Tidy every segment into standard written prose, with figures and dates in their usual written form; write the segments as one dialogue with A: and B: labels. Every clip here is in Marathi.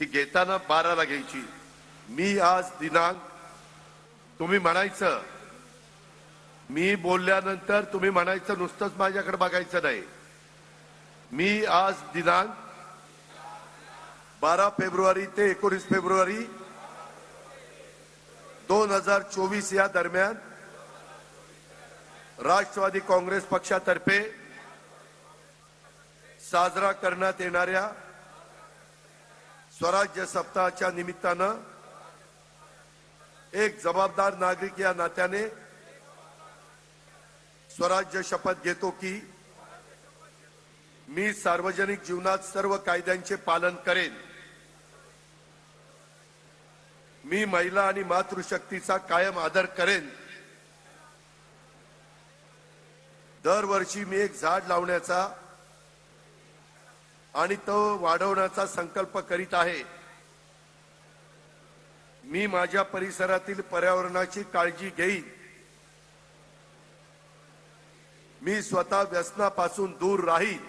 A: ती घेताना 12ला घ्यायची। मी आज दिनांक, तुम्ही म्हणायचं, मी बोलल्यानंतर तुम्ही म्हणायचं, नुसतंच माझ्याकडे बघायचं नाही। मी आज दिनांक 12 फेब्रुवारी ते 19 फेब्रुवारी 2024 या दरम्यान राष्ट्रवादी काँग्रेस पक्षातर्फे साजरा करण्यात येणाऱ्या स्वराज्य सप्ताहाच्या निमित्तानं एक जबाबदार नागरिक या नात्याने स्वराज्य शपथ घेतो की मी सार्वजनिक जीवनात सर्व कायद्यांचे पालन करेन। मी महिला आणि मातृशक्तीचा कायम आदर करेन। दरवर्षी मी एक झाड लावण्याचा आणि तो वाढवण्याचा संकल्प करीत आहे। मी माझ्या परिसरातील पर्यावरणाची काळजी घेईन। मी स्वतः व्यसनापासून दूर राहीन।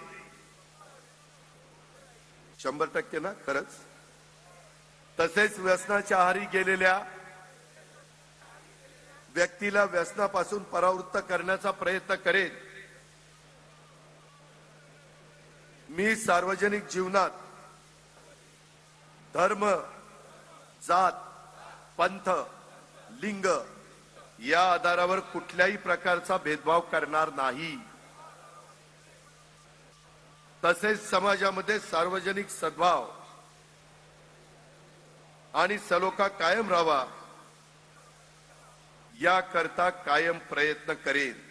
A: 100% ना, खरंच। तसेच व्यसनाच्या आहारी गेलेल्या व्यक्तीला व्यसनापासून परावृत्त करण्याचा प्रयत्न करेन। मी सार्वजनिक जीवनात धर्म, जात, पंथ, लिंग या आधारावर कुठल्याही प्रकारचा भेदभाव करणार नाही। तसेच समाजामध्ये सार्वजनिक सद्भाव आणि सलोखा कायम राहावा याकरता कायम प्रयत्न करेन।